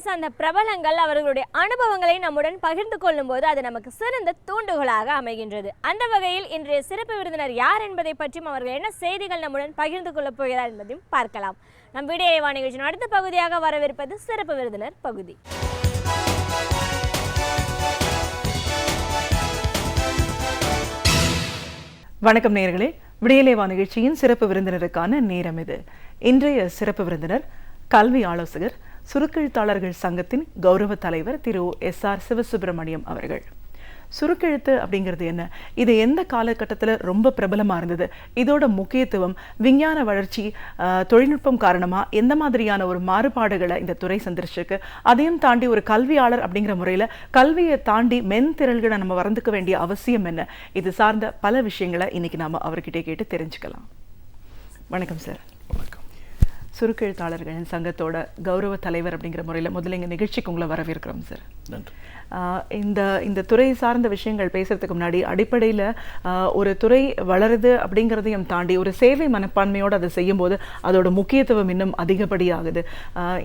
சார்ந்த பிரபலங்கள் அவர்களுடைய அனுபவங்களை நம்முடன் பகிர்ந்து கொள்ளும்போது அது நமக்கு சிறந்த தூண்டுகோலாக அமைகின்றது. அந்த வகையில் இன்றைய சிறப்பு விருந்தினர் யார் என்பதை பற்றியும் அவர்கள் என்ன செய்திகள் நம்முடன் பகிர்ந்து கொள்ளப் போகிறார் என்பதையும் பார்க்கலாம். நம் வீடியோ நிகழ்ச்சியின் அடுத்த பகுதியாக வரவிருப்பது சிறப்பு விருந்தினர் பகுதி. வணக்கம் நேயர்களே, விடியலேவா நிகழ்ச்சியின் சிறப்பு விருந்தினருக்கான நேரம் இது. இன்றைய சிறப்பு விருந்தினர் கல்வி ஆலோசகர், சுருக்கெழுத்தாளர்கள் சங்கத்தின் கௌரவ தலைவர் திரு SR சிவசுப்பிரமணியம் அவர்கள். சுருக்கெழுத்து அப்படிங்கிறது என்ன, இது எந்த காலகட்டத்தில் ரொம்ப பிரபலமாக இருந்தது, இதோட முக்கியத்துவம், விஞ்ஞான வளர்ச்சி, தொழில்நுட்பம் காரணமாக எந்த மாதிரியான ஒரு மாறுபாடுகளை இந்த துறை சந்திரிச்சிருக்கு, அதையும் தாண்டி ஒரு கல்வியாளர் அப்படிங்கிற முறையில் கல்வியை தாண்டி மென்திரள்களை நம்ம வளர்ந்துக்க வேண்டிய அவசியம் என்ன, இது சார்ந்த பல விஷயங்களை இன்னைக்கு நாம் அவர்கிட்ட கேட்டு தெரிஞ்சுக்கலாம். வணக்கம் சார். வணக்கம். சுருக்கெழுத்தாளர்களின் சங்கத்தோட கௌரவ தலைவர் அப்படிங்கிற முறையில் முதல்ல எங்கள் நிகழ்ச்சிக்கு உங்களை வரவேற்கிறோம் சார். நன்றி. இந்த துறை சார்ந்த விஷயங்கள் பேசுறதுக்கு முன்னாடி அடிப்படையில் ஒரு துறை வளருது அப்படிங்கிறதையும் தாண்டி ஒரு சேவை மனப்பான்மையோடு அதை செய்யும்போது அதோட முக்கியத்துவம் இன்னும் அதிகப்படியாகுது.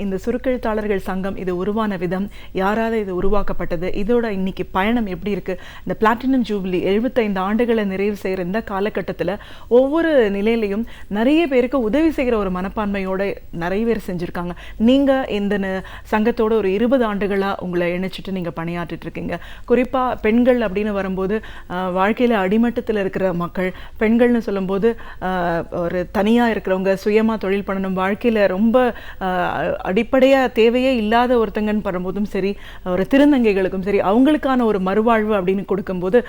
இந்த சுருக்கெழுத்தாளர்கள் சங்கம் இது உருவான விதம், யாரால் இது உருவாக்கப்பட்டது, இதோட இன்னைக்கு பயணம் எப்படி இருக்குது, இந்த பிளாட்டினம் ஜூபிலி 75 ஆண்டுகளை நிறைவு செய்கிற இந்த காலகட்டத்தில் ஒவ்வொரு நிலையிலையும் நிறைய பேருக்கு உதவி செய்கிற ஒரு மனப்பான்மையோட நிறைய பேர் செஞ்சுருக்காங்க. நீங்கள் இந்த சங்கத்தோட ஒரு 20 ஆண்டுகளாக உங்களை இணைச்சிட்டு நீங்கள் பணியாற்றிட்டு இருக்கீங்க. குறிப்பாக பெண்கள் அப்படின்னு வரும்போது வாழ்க்கையில் அடிமட்டத்தில் இருக்கிற மக்கள், பெண்கள்னு சொல்லும்போது ஒரு தனியாக இருக்கிறவங்க, சுயமாக தொழில் பண்ணணும், வாழ்க்கையில் ரொம்ப அடிப்படையாக தேவையே இல்லாத ஒருத்தங்கன்னு வரும்போதும் சரி, ஒரு திருநங்கைகளுக்கும் சரி, அவங்களுக்கான ஒரு மறுவாழ்வு அப்படின்னு கொடுக்கும்போது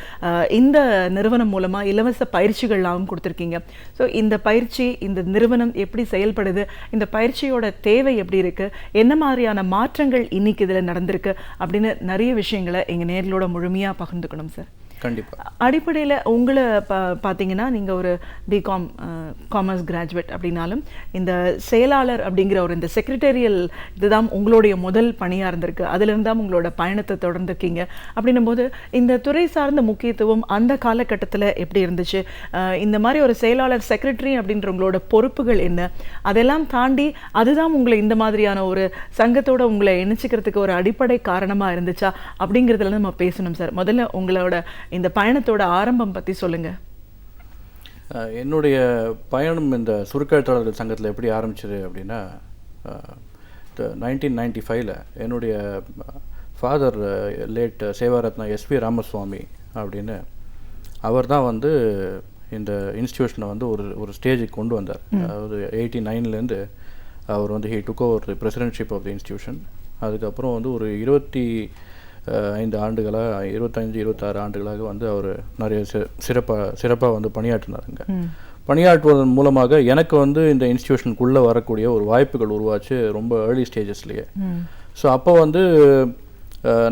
இந்த நிறுவனம் மூலமாக இலவச பயிற்சிகள்லாம் கொடுத்துருக்கீங்க. ஸோ இந்த பயிற்சி, இந்த நிறுவனம் எப்படி செயல்படுது, இந்த பயிற்சியோட தேவை எப்படி இருக்கு, என்ன மாதிரியான மாற்றங்கள் இன்னைக்கு இதில் நடந்திருக்கு அப்படின்னு நிறைய விஷயங்களை எங்கள் நேர்களோட முழுமையாக பகிர்ந்துக்கணும் சார். கண்டிப்பாக. அடிப்படையில் உங்களை பார்த்தீங்கன்னா நீங்கள் ஒரு பிகாம் காமர்ஸ் கிராஜுவேட் அப்படின்னாலும் இந்த செயலாளர் அப்படிங்கிற ஒரு இந்த செக்ரட்டரியல் இதுதான் உங்களுடைய முதல் பணியாக இருந்திருக்கு. அதுலேருந்து தான் உங்களோட பயணத்தை தொடர்ந்துருக்கீங்க. அப்படின்னும் போது இந்த துறை சார்ந்த முக்கியத்துவம் அந்த காலகட்டத்தில் எப்படி இருந்துச்சு, இந்த மாதிரி ஒரு செயலாளர் செக்ரட்டரி அப்படின்ற உங்களோட பொறுப்புகள் என்ன, அதெல்லாம் தாண்டி அதுதான் உங்களை இந்த மாதிரியான ஒரு சங்கத்தோட உங்களை இணைச்சிக்கிறதுக்கு ஒரு அடிப்படை காரணமாக இருந்துச்சா அப்படிங்கிறதுல நம்ம பேசணும் சார். முதல்ல உங்களோட இந்த பயணத்தோட ஆரம்பம் பற்றி சொல்லுங்க. என்னுடைய பயணம் இந்த சுருக்கெழுத்தாளர்கள் சங்கத்தில் எப்படி ஆரம்பிச்சது அப்படின்னா, 1995 என்னுடைய father late Sevaratna SP Ramaswamy அப்படின்னு அவர் தான் வந்து இந்த இன்ஸ்டியூஷனை வந்து ஒரு ஸ்டேஜுக்கு கொண்டு வந்தார். அதாவது 89 அவர் வந்து he took over the presidentship of the institution. அதுக்கப்புறம் வந்து ஒரு 25 ஆண்டுகளாக 26 ஆண்டுகளாக வந்து அவர் நிறைய சிறப்பாக வந்து பணியாற்றினாருங்க. பணியாற்றுவதன் மூலமாக எனக்கு வந்து இந்த இன்ஸ்டியூஷனுக்குள்ளே வரக்கூடிய ஒரு வாய்ப்புகள் உருவாச்சு ரொம்ப ஏர்லி ஸ்டேஜஸ்லேயே. ஸோ அப்போ வந்து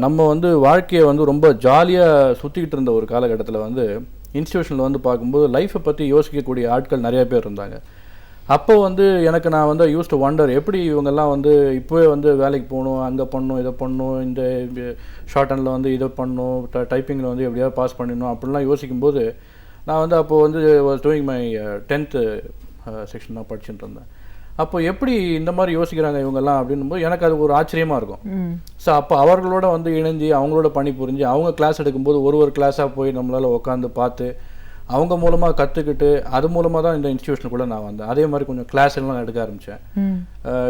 நம்ம வந்து வாழ்க்கையை வந்து ரொம்ப ஜாலியாக சுற்றிக்கிட்டு இருந்த ஒரு காலகட்டத்தில் வந்து இன்ஸ்டியூஷனில் வந்து பார்க்கும்போது லைஃப்பை பற்றி யோசிக்கக்கூடிய ஆட்கள் நிறைய பேர் இருந்தாங்க. அப்போ வந்து நான் வந்து யூஸ் டு வண்டர், எப்படி இவங்கெல்லாம் வந்து இப்போவே வந்து வேலைக்கு போகணும், அங்கே பண்ணணும், இதை பண்ணணும், இந்த ஷார்ட் ஹேண்டில் வந்து இதை பண்ணணும், டைப்பிங்கில் வந்து எப்படியாவது பாஸ் பண்ணிடணும் அப்படிலாம் யோசிக்கும்போது நான் வந்து அப்போது வந்து was doing my 10th section தான் படிச்சுட்டு இருந்தேன். அப்போ எப்படி இந்த மாதிரி யோசிக்கிறாங்க இவங்கெல்லாம் அப்படின்னும்போது எனக்கு அது ஒரு ஆச்சரியமாக இருக்கும். ஸோ அப்போ அவர்களோட வந்து இணைஞ்சு அவங்களோட பணி புரிஞ்சு அவங்க கிளாஸ் எடுக்கும்போது ஒரு கிளாஸாக போய் நம்மளால் உட்காந்து பார்த்து அவங்க மூலமாக கற்றுக்கிட்டு அது மூலமாக தான் இந்த இன்ஸ்டியூஷனுக்குள்ளே நான் வந்தேன். அதே மாதிரி கொஞ்சம் கிளாஸ் எல்லாம் எடுக்க ஆரம்பித்தேன்.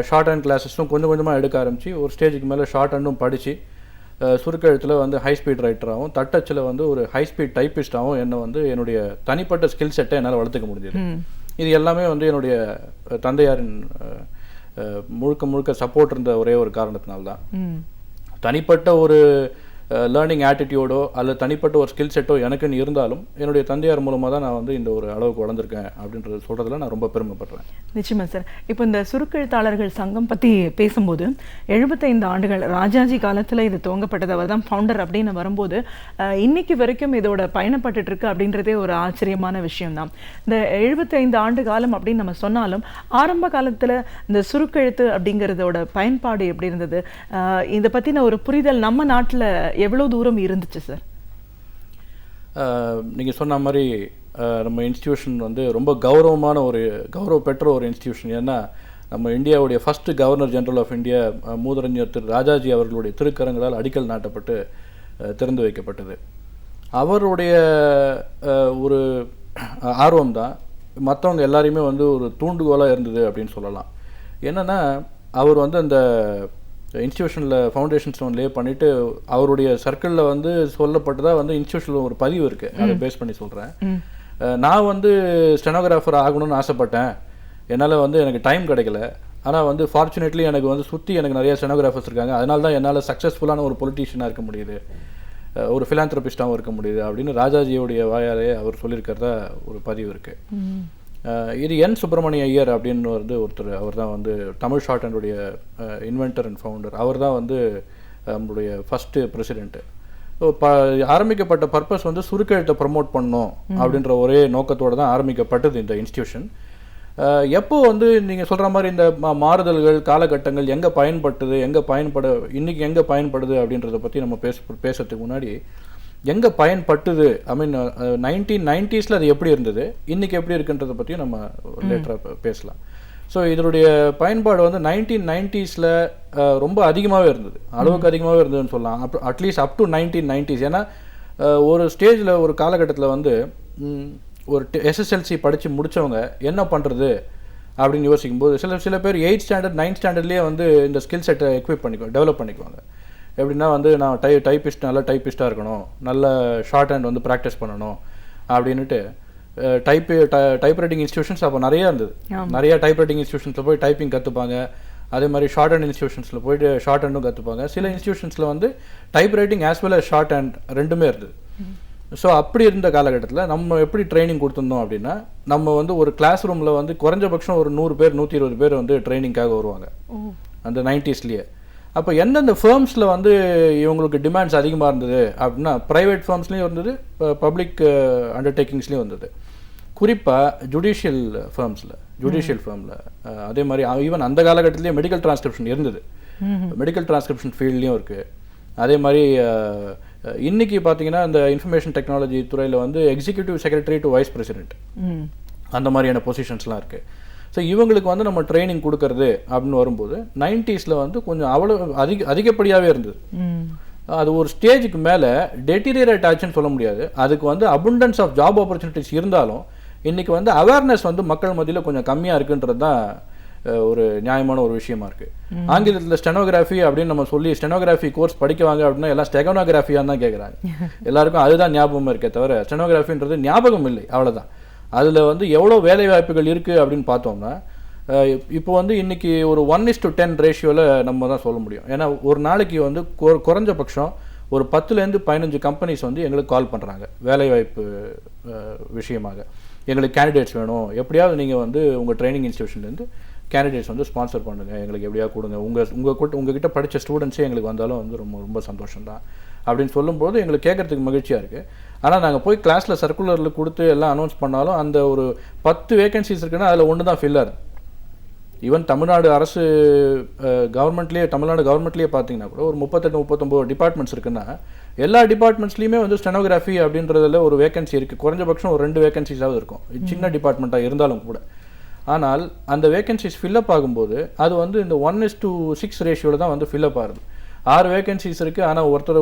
ஷார்ட் ஹேண்ட் கிளாஸஸும் கொஞ்சமாக எடுக்க ஆரம்பித்து ஒரு ஸ்டேஜுக்கு மேலே ஷார்ட் ஹேண்டும் படித்து சுருக்கெழுத்தில் வந்து ஹை ஸ்பீட் ரைட்டராகவும் டச்சில் வந்து ஒரு ஹை ஸ்பீட் டைப்பிஸ்டாகவும் என்னை வந்து என்னுடைய தனிப்பட்ட ஸ்கில் செட்டை என்னால் வளர்த்துக்க முடிஞ்சது. இது எல்லாமே வந்து என்னுடைய தந்தையாரின் முழுக்க சப்போர்ட் இருந்த ஒரே ஒரு காரணத்தினால்தான். தனிப்பட்ட ஒரு லேர்னிங் ஆட்டிடியூடோ அல்லது தனிப்பட்ட ஒரு ஸ்கில் செட்டோ எனக்குன்னு இருந்தாலும் என்னுடைய தந்தையார் மூலமாக தான் நான் வந்து இந்த ஒரு அளவுக்கு வளர்ந்துருக்கேன் அப்படின்றது சொல்கிறதுல நான் ரொம்ப பெருமைப்படுறேன். நிச்சயமா சார். இப்போ இந்த சுருக்கெழுத்தாளர்கள் சங்கம் பற்றி பேசும்போது 75 ஆண்டுகள் ராஜாஜி காலத்தில் இது துவங்கப்பட்டது, அவர் தான் ஃபவுண்டர் அப்படின்னு வரும்போது இன்னைக்கு வரைக்கும் இதோட பயணப்பட்டு இருக்கு அப்படின்றதே ஒரு ஆச்சரியமான விஷயம்தான். இந்த 75 ஆண்டு காலம் அப்படின்னு நம்ம சொன்னாலும் ஆரம்ப காலத்தில் இந்த சுருக்கெழுத்து அப்படிங்கிறதோட பயன்பாடு எப்படி இருந்தது, இதை பற்றின ஒரு புரிதல் நம்ம நாட்டில் எவ்வளோ தூரம் இருந்துச்சு சார்? நீங்கள் சொன்ன மாதிரி நம்ம இன்ஸ்டியூஷன் வந்து ரொம்ப கௌரவமான ஒரு கௌரவ பெற்ற ஒரு இன்ஸ்டியூஷன். ஏன்னா நம்ம இந்தியாவுடைய first governor general of India மூதறிஞர் திரு ராஜாஜி அவர்களுடைய திருக்கரங்களால் அடிக்கல் நாட்டப்பட்டு திறந்து வைக்கப்பட்டது. அவருடைய ஒரு ஆர்வம் தான் மற்றவங்க எல்லாரையுமே வந்து ஒரு தூண்டுகோலாக இருந்தது அப்படின்னு சொல்லலாம். என்னென்னா அவர் வந்து அந்த இன்ஸ்டியூஷனில் ஃபவுண்டேஷன் ஸ்டோன் லே பண்ணிவிட்டு அவருடைய சர்க்கிளில் வந்து சொல்லப்பட்டதாக வந்து இன்ஸ்டியூஷனில் ஒரு பதிவு இருக்குது, அதை பேஸ் பண்ணி சொல்கிறேன். நான் வந்து ஸ்டெனோகிராஃபர் ஆகணும்னு ஆசைப்பட்டேன், என்னால் வந்து எனக்கு டைம் கிடைக்கல. ஆனால் வந்து ஃபார்ச்சுனேட்லி எனக்கு வந்து சுற்றி எனக்கு நிறைய ஸ்டெனோகிராஃபர்ஸ் இருக்காங்க, அதனால தான் என்னால் சக்ஸஸ்ஃபுல்லான ஒரு பொலிட்டீஷியனாக இருக்க முடியுது, ஃபிலாந்த்ரபிஸ்டாகவும் இருக்க முடியுது அப்படின்னு ராஜாஜியோடைய வாயாலே அவர் சொல்லியிருக்கிறதா ஒரு பதிவு இருக்குது. இது என் சுப்பிரமணிய ஐயர் அப்படின்னு வந்து ஒருத்தர், அவர் தான் வந்து தமிழ் ஷார்ட் ஹேண்டுடைய இன்வென்டர் அண்ட் ஃபவுண்டர். அவர் தான் வந்து நம்மளுடைய ஃபஸ்ட்டு பிரசிடெண்ட்டு. ஆரம்பிக்கப்பட்ட பர்பஸ் வந்து சுருக்கெழுத்தை ப்ரமோட் பண்ணணும் அப்படின்ற ஒரே நோக்கத்தோடு தான் ஆரம்பிக்கப்பட்டது இந்த இன்ஸ்டியூஷன். எப்போ வந்து நீங்கள் சொல்கிற மாதிரி இந்த மாறுதல்கள் காலகட்டங்கள் எங்கே பயன்படுது, இன்றைக்கி எங்கே பயன்படுது அப்படின்றத பற்றி நம்ம பேசுறதுக்கு முன்னாடி எங்கே பயன்பட்டுது, ஐ மீன் 1990s அது எப்படி இருந்தது, இன்றைக்கி எப்படி இருக்குன்றதை பற்றியும் நம்ம லேட்டராக பேசலாம். ஸோ இதனுடைய பயன்பாடு வந்து 1990s ரொம்ப அதிகமாகவே இருந்தது, அளவுக்கு அதிகமாகவே இருந்ததுன்னு சொல்லலாம். At least up to 1990s. ஏன்னா ஒரு ஸ்டேஜில் ஒரு காலகட்டத்தில் வந்து ஒரு SSLC படித்து முடித்தவங்க என்ன பண்ணுறது அப்படின்னு யோசிக்கும்போது சில பேர் 8th ஸ்டாண்டர்ட் 9th ஸ்டாண்டர்ட்லேயே வந்து இந்த ஸ்கில் செட்டை டெவலப் பண்ணிக்குவாங்க. எப்படின்னா வந்து நான் நல்ல டைப்பிஸ்ட்டாக இருக்கணும், நல்ல ஷார்ட் ஹேண்ட் வந்து ப்ராக்டிஸ் பண்ணணும் அப்படின்ட்டு டைப்ரைட்டிங் இன்ஸ்டியூஷன்ஸ் அப்போ நிறையா இருந்தது. நிறையா டைப்ரைட்டிங் இன்ஸ்டியூஷன்ஸில் போய் டைப்பிங் கற்றுப்பாங்க. அதே மாதிரி ஷார்ட் ஹேண்ட் இன்ஸ்டியூஷன்ஸில் போய்ட்டு ஷார்ட் ஹேண்டும் கற்றுப்பாங்க. சில இன்ஸ்டியூஷன்ஸில் வந்து typewriting as well as shorthand ரெண்டுமே இருந்தது. ஸோ அப்படி இருந்த காலகட்டத்தில் நம்ம எப்படி ட்ரைனிங் கொடுத்துருந்தோம் அப்படின்னா, நம்ம வந்து ஒரு கிளாஸ் ரூமில் வந்து குறைஞ்சபட்சம் ஒரு 100 பேர் 120 பேர் வந்து ட்ரைனிங்காக வருவாங்க அந்த 90sலேயே. அப்போ எந்தெந்த ஃபேர்ம்ஸில் வந்து இவங்களுக்கு டிமாண்ட்ஸ் அதிகமாக இருந்தது அப்படின்னா, ப்ரைவேட் ஃபேர்ம்ஸ்லேயும் இருந்தது, பப்ளிக் அண்டர்டேக்கிங்ஸ்லேயும் வந்தது. குறிப்பாக ஜுடிஷியல் ஃபேர்மில் அதே மாதிரி ஈவன் அந்த காலகட்டத்திலேயே மெடிக்கல் டிரான்ஸ்கிரிப்ஷன் இருந்தது, மெடிக்கல் டிரான்ஸ்கிரிப்ஷன் ஃபீல்ட்லேயும் இருக்குது. அதே மாதிரி இன்றைக்கி பார்த்தீங்கன்னா இந்த இன்ஃபர்மேஷன் டெக்னாலஜி துறையில் வந்து executive secretary to vice president அந்த மாதிரியான பொசிஷன்ஸ்லாம் இருக்குது. ஸோ இவங்களுக்கு வந்து நம்ம ட்ரைனிங் கொடுக்கறது அப்படின்னு வரும்போது 90s வந்து கொஞ்சம் அவ்வளோ அதிகப்படியாகவே இருந்தது. அது ஒரு ஸ்டேஜுக்கு மேலே டெட்டீரியரேட் ஆச்சுன்னு சொல்ல முடியாது. அதுக்கு வந்து அபண்டன்ஸ் ஆஃப் ஜாப் ஆப்பர்ச்சுனிட்டிஸ் இருந்தாலும் இன்றைக்கி வந்து அவேர்னஸ் வந்து மக்கள் மத்தியில் கொஞ்சம் கம்மியாக இருக்குன்றது தான் ஒரு நியாயமான ஒரு விஷயமா இருக்குது. ஆங்கிலத்தில் ஸ்டெனோகிராஃபி அப்படின்னு நம்ம சொல்லி ஸ்டெனோகிராஃபி கோர்ஸ் படிக்குவாங்க அப்படின்னா எல்லாம் ஸ்டெகனோகிராஃபியாக தான் கேட்குறாங்க. எல்லாருக்கும் அதுதான் ஞாபகமாக இருக்கே தவிர ஸ்டெனோகிராஃபின்றது ஞாபகம் இல்லை, அவ்வளோதான். அதில் வந்து எவ்வளோ வேலை வாய்ப்புகள் இருக்குது அப்படின்னு பார்த்தோம்னா, இப்போ வந்து இன்றைக்கி ஒரு 1:10 ரேஷியோவில் நம்ம தான் சொல்ல முடியும். ஏன்னா ஒரு நாளைக்கு வந்து குறைஞ்சபட்சம் ஒரு 10லேருந்து 15 கம்பெனிஸ் வந்து எங்களுக்கு கால் பண்ணுறாங்க வேலைவாய்ப்பு விஷயமாக. எங்களுக்கு கேண்டிடேட்ஸ் வேணும், எப்படியாவது நீங்கள் வந்து உங்கள் ட்ரைனிங் இன்ஸ்டியூஷன்லேருந்து கேண்டிடேட்ஸ் வந்து ஸ்பான்சர் பண்ணுங்கள், எங்களுக்கு எப்படியாவது கொடுங்க, உங்ககிட்ட படித்த ஸ்டூடெண்ட்ஸே எங்களுக்கு வந்தாலும் வந்து ரொம்ப ரொம்ப சந்தோஷம் தான் அப்படின்னு சொல்லும்போது எங்களுக்கு கேட்குறதுக்கு மகிழ்ச்சியாக இருக்குது. ஆனால் நாங்கள் போய் கிளாஸில் சர்க்குலரில் கொடுத்து எல்லாம் அனௌன்ஸ் பண்ணாலும் அந்த ஒரு 10 வேகன்சிஸ் இருக்குன்னா அதில் ஒன்று தான் ஃபில் ஆகுது. ஈவன் தமிழ்நாடு அரசு தமிழ்நாடு கவர்மெண்ட்லேயே பார்த்தீங்கன்னா கூட ஒரு 38-39 டிபார்ட்மெண்ட்ஸ் இருக்குன்னா எல்லா டிபார்ட்மெண்ட்ஸ்லையுமே வந்து ஸ்டெனோகிராஃபி அப்படின்றதுல ஒரு வேகன்சி இருக்குது. குறைஞ்சபட்சம் ஒரு 2 வேகன்சிஸாவது இருக்கும், சின்ன டிபார்ட்மெண்ட்டாக இருந்தாலும் கூட. ஆனால் அந்த வேகன்சிஸ் ஃபில்லப் ஆகும்போது அது வந்து இந்த 1:6 ரேஷியோவில் தான் வந்து ஃபில்லப் ஆகுது. 6 வேகன்சிஸ் இருக்குது, ஆனால்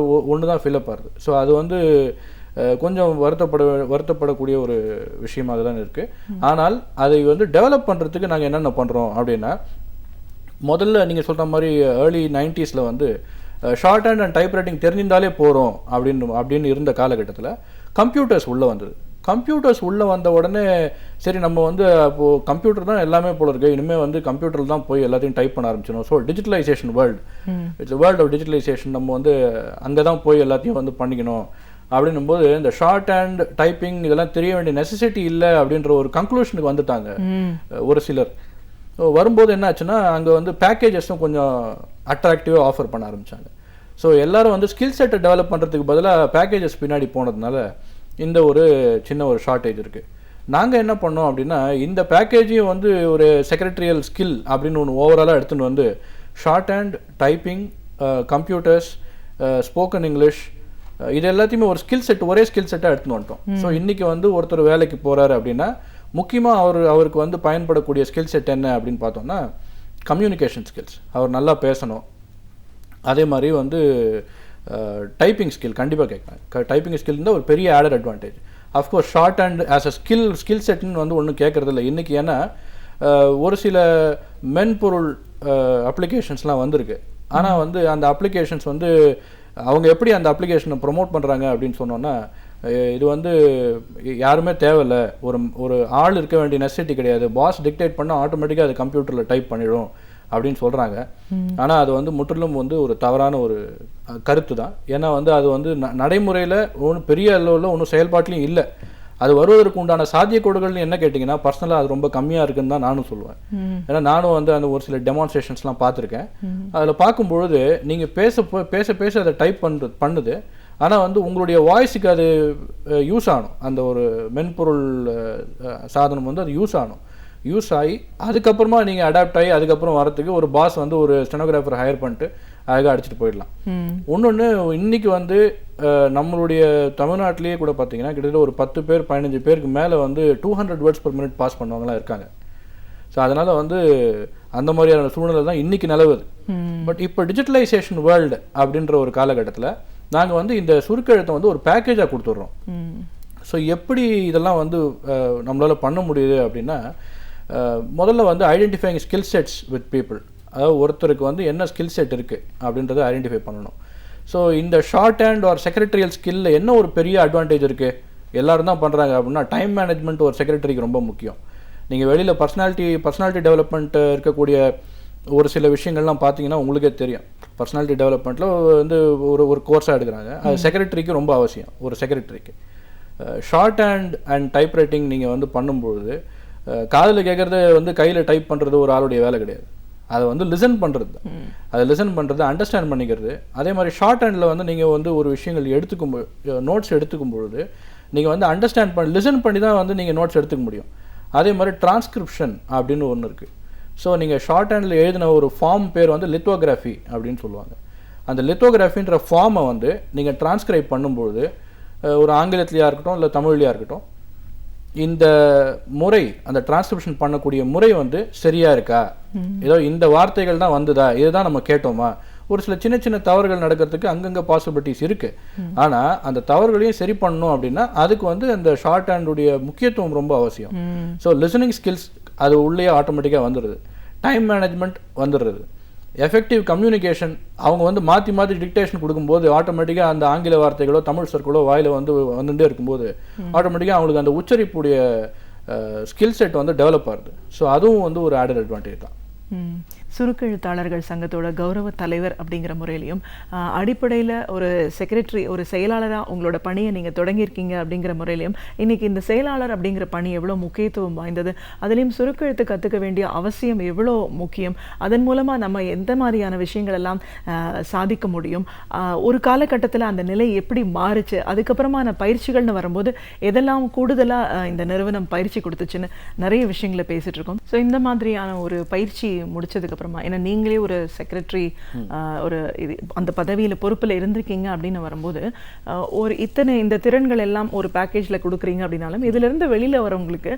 ஒன்று தான் ஃபில்லப் ஆகுது. ஸோ அது வந்து கொஞ்சம் வருத்தப்படக்கூடிய ஒரு விஷயமாக தான் இருக்குது. ஆனால் அதை வந்து டெவலப் பண்ணுறதுக்கு நாங்கள் என்னென்ன பண்ணுறோம் அப்படின்னா, முதல்ல நீங்கள் சொல்கிற மாதிரி ஏர்லி 90s வந்து ஷார்ட் ஹேண்ட் அண்ட் டைப்ரைட்டிங் தெரிஞ்சிருந்தாலே போகிறோம் அப்படின்னு இருந்த காலகட்டத்தில் கம்ப்யூட்டர்ஸ் உள்ளே வந்தது. கம்ப்யூட்டர்ஸ் உள்ளே வந்த உடனே சரி நம்ம வந்து அப்போது கம்ப்யூட்டர் தான் எல்லாமே போல இருக்குது, இனிமேல் வந்து கம்ப்யூட்டரில் தான் போய் எல்லாத்தையும் டைப் பண்ண ஆரம்பிச்சிடும். So digitalization it's world of digitalization, நம்ம வந்து அங்கே தான் போய் எல்லாத்தையும் வந்து பண்ணிக்கணும் அப்படின்னும்போது இந்த ஷார்ட் ஹேண்ட் டைப்பிங் இதெல்லாம் தெரிய வேண்டிய நெசசிட்டி இல்லை அப்படின்ற ஒரு கன்க்ளூஷனுக்கு வந்துட்டாங்க ஒரு சிலர். வரும்போது என்ன ஆச்சுன்னா அங்கே வந்து பேக்கேஜஸும் கொஞ்சம் அட்ராக்டிவாக ஆஃபர் பண்ண ஆரம்பித்தாங்க. ஸோ எல்லோரும் வந்து ஸ்கில் செட்டை டெவலப் பண்ணுறதுக்கு பதிலாக பேக்கேஜஸ் பின்னாடி போனதுனால இந்த ஒரு சின்ன ஒரு ஷார்ட்டேஜ் இருக்குது. நாங்கள் என்ன பண்ணோம் அப்படின்னா, இந்த பேக்கேஜையும் வந்து ஒரு செக்ரட்டரியல் ஸ்கில் அப்படின்னு ஒன்று ஓவராலாக எடுத்துகிட்டு வந்து short hand typing, computers, spoken English, இது எல்லாத்தையுமே ஒரு ஒரே ஸ்கில் செட்டாக எடுத்துன்னு வந்துட்டோம். ஸோ இன்றைக்கி வந்து ஒருத்தர் வேலைக்கு போகிறாரு அப்படின்னா முக்கியமாக அவருக்கு வந்து பயன்படக்கூடிய ஸ்கில் செட் என்ன அப்படின்னு பார்த்தோம்னா, கம்யூனிகேஷன் ஸ்கில்ஸ், அவர் நல்லா பேசணும். அதே மாதிரி வந்து டைப்பிங் ஸ்கில் கண்டிப்பாக கேட்குறாங்க. டைப்பிங் ஸ்கில் இருந்தால் ஒரு பெரிய added advantage. Of course short and as a skill செட்னு வந்து ஒன்றும் கேட்குறதில்ல இன்றைக்கி. ஏன்னா ஒரு சில மென்பொருள் அப்ளிகேஷன்ஸ்லாம் வந்திருக்கு. ஆனால் வந்து அந்த அப்ளிகேஷன்ஸ் வந்து அவங்க எப்படி அந்த அப்ளிகேஷனை ப்ரொமோட் பண்ணுறாங்க அப்படின்னு சொன்னோன்னா, இது வந்து யாருமே தேவையில்லை, ஒரு ஆள் இருக்க வேண்டிய நெசசிட்டி கிடையாது, பாஸ் டிக்டேட் பண்ணால் ஆட்டோமேட்டிக்காக அது கம்ப்யூட்டரில் டைப் பண்ணிடும் அப்படின்னு சொல்கிறாங்க. ஆனால் அது வந்து முற்றிலும் வந்து ஒரு தவறான ஒரு கருத்து தான். ஏன்னா வந்து அது வந்து நடைமுறையில் ஒன்றும் பெரிய அளவில் ஒன்றும் செயல்பாட்டிலையும் இல்லை. அது வருவதற்கு உண்டான சாத்தியக்கூறுகள்னு என்ன கேட்டிங்கன்னா, பர்சனலாக அது ரொம்ப கம்மியாக இருக்குன்னு தான் நானும் சொல்லுவேன். ஏன்னா நானும் வந்து அந்த ஒரு சில டெமான்ஸ்ட்ரேஷன்ஸ்லாம் பார்த்துருக்கேன். அதில் பார்க்கும்பொழுது நீங்கள் பேச அதை டைப் பண்ணுது. ஆனால் வந்து உங்களுடைய வாய்ஸுக்கு அது யூஸ் ஆகணும். அந்த ஒரு மென்பொருள் சாதனம் வந்து அது யூஸ் ஆகி அதுக்கப்புறமா நீங்கள் அடாப்ட் ஆகி அதுக்கப்புறம் வரத்துக்கு ஒரு பாஸ் வந்து ஒரு ஸ்டெனோகிராஃபர் ஹையர் பண்ணிட்டு அழகாக அடிச்சுட்டு போயிடலாம். இன்னொன்று, இன்றைக்கி வந்து நம்மளுடைய தமிழ்நாட்டிலேயே கூட பார்த்தீங்கன்னா கிட்டத்தட்ட ஒரு 10 பேர் 15 பேருக்கு மேலே வந்து 200 வேர்ட்ஸ் per minute பாஸ் பண்ணவங்களாம் இருக்காங்க. ஸோ அதனால் வந்து அந்த மாதிரியான சூழ்நிலை தான் இன்றைக்கி நிலவுது. பட் இப்போ டிஜிட்டலைசேஷன் வேர்ல்டு அப்படின்ற ஒரு காலகட்டத்தில் நாங்கள் வந்து இந்த சுருக்கெழுத்தை வந்து ஒரு பேக்கேஜாக கொடுத்துட்றோம். ஸோ எப்படி இதெல்லாம் வந்து நம்மளால் பண்ண முடியுது அப்படின்னா, முதல்ல வந்து identifying skill sets with people. அதாவது ஒருத்தருக்கு வந்து என்ன ஸ்கில் செட் இருக்குது அப்படின்றத ஐடென்டிஃபை பண்ணணும். ஸோ இந்த ஷார்ட் ஹேண்ட் ஆர் செக்ரட்டரியல் ஸ்கில்ல என்ன ஒரு பெரிய அட்வான்டேஜ் இருக்குது, எல்லோரும் தான் பண்ணுறாங்க அப்படின்னா, டைம் மேனேஜ்மெண்ட் ஒரு செக்ரட்டரிக்கு ரொம்ப முக்கியம். நீங்கள் வெளியில் பர்சனாலிட்டி டெவலப்மெண்ட் இருக்கக்கூடிய ஒரு சில விஷயங்கள்லாம் பார்த்தீங்கன்னா உங்களுக்கே தெரியும். பர்சனாலிட்டி டெவலப்மெண்ட்டில் வந்து ஒரு கோர்ஸாக எடுக்கிறாங்க. அது செக்ரட்டரிக்கு ரொம்ப அவசியம். ஒரு செக்ரட்டரிக்கு shorthand and typewriting நீங்கள் வந்து பண்ணும்பொழுது காதில் கேட்குறது வந்து கையில் டைப் பண்ணுறது ஒரு ஆளுடைய வேலை கிடையாது. அதை வந்து லிசன் பண்ணுறது, அண்டர்ஸ்டாண்ட் பண்ணிக்கிறது. அதே மாதிரி ஷார்ட் ஹேண்டில் வந்து நீங்கள் வந்து ஒரு விஷயங்கள் நோட்ஸ் எடுத்துக்கும் பொழுது நீங்கள் வந்து லிசன் பண்ணி தான் வந்து நீங்கள் நோட்ஸ் எடுத்துக்க முடியும். அதே மாதிரி டிரான்ஸ்கிரிப்ஷன் அப்படின்னு ஒன்று இருக்குது. ஸோ நீங்கள் ஷார்ட் ஹேண்டில் எழுதின ஒரு ஃபார்ம் பேர் வந்து லித்தோகிராஃபி அப்படின்னு சொல்லுவாங்க. அந்த லித்தோகிராஃபின்ற ஃபார்மை வந்து நீங்கள் டிரான்ஸ்கிரைப் பண்ணும்பொழுது ஒரு ஆங்கிலத்திலையாக இருக்கட்டும் இல்லை தமிழ்லையாக இருக்கட்டும், இந்த முறை, அந்த டிரான்ஸ்கிரிப்ஷன் பண்ணக்கூடிய முறை வந்து சரியாக இருக்கா, ஏதோ இந்த வார்த்தைகள் தான் வந்துதா, இதுதான் நம்ம கேட்டோமா, ஒரு சில சின்ன சின்ன தவறுகள் நடக்கிறதுக்கு அங்கங்கே பாசிபிலிட்டிஸ் இருக்குது. ஆனால் அந்த தவறுகளையும் சரி பண்ணணும் அப்படின்னா அதுக்கு வந்து அந்த ஷார்ட் ஹேண்டுடைய முக்கியத்துவம் ரொம்ப அவசியம். ஸோ லிசனிங் ஸ்கில்ஸ் அது உள்ளே ஆட்டோமேட்டிக்காக வந்துடுது. டைம் மேனேஜ்மெண்ட் வந்துடுறது. எஃபெக்டிவ் கம்யூனிகேஷன், அவங்க வந்து மாற்றி டிக்டேஷன் கொடுக்கும்போது ஆட்டோமேட்டிக்காக அந்த ஆங்கில வார்த்தைகளோ தமிழ் சொற்களோ வாயில் வந்துட்டே இருக்கும்போது ஆட்டோமேட்டிக்காக அவங்களுக்கு அந்த உச்சரிப்புடைய ஸ்கில் செட் வந்து டெவலப் ஆகுது. ஸோ அதுவும் வந்து ஒரு ஆடட் அட்வான்டேஜ் தான். சுருக்கெழுத்தாளர்கள் சங்கத்தோட கௌரவ தலைவர் அப்படிங்கிற முறையிலையும் அடிப்படையில் ஒரு செக்ரட்டரி, ஒரு செயலாளராக உங்களோட பணியை நீங்கள் தொடங்கியிருக்கீங்க அப்படிங்கிற முறையிலையும் இன்றைக்கி இந்த செயலாளர் அப்படிங்கிற பணி எவ்வளோ முக்கியத்துவம் வாய்ந்தது, அதுலேயும் சுருக்கெழுத்து கற்றுக்க வேண்டிய அவசியம் எவ்வளோ முக்கியம், அதன் மூலமாக நம்ம எந்த மாதிரியான விஷயங்கள் எல்லாம் சாதிக்க முடியும், ஒரு காலகட்டத்தில் அந்த நிலை எப்படி மாறுச்சு, அதுக்கப்புறமான பயிற்சிகள்னு வரும்போது எதெல்லாம் கூடுதலாக இந்த நிறுவனம் பயிற்சி கொடுத்துச்சுன்னு நிறைய விஷயங்களை பேசிகிட்டு இருக்கோம். ஸோ இந்த மாதிரியான ஒரு பயிற்சி முடிச்சதுக்கு அப்புறமா, ஏன்னா நீங்களே ஒரு செக்ரட்டரி, ஒரு அந்த பதவியில் பொறுப்பில் இருந்திருக்கீங்க அப்படின்னு வரும்போது ஒரு இந்த திறன்கள் எல்லாம் ஒரு பேக்கேஜில் கொடுக்குறீங்க அப்படின்னாலும் இதிலிருந்து வெளியில் வரவங்களுக்கு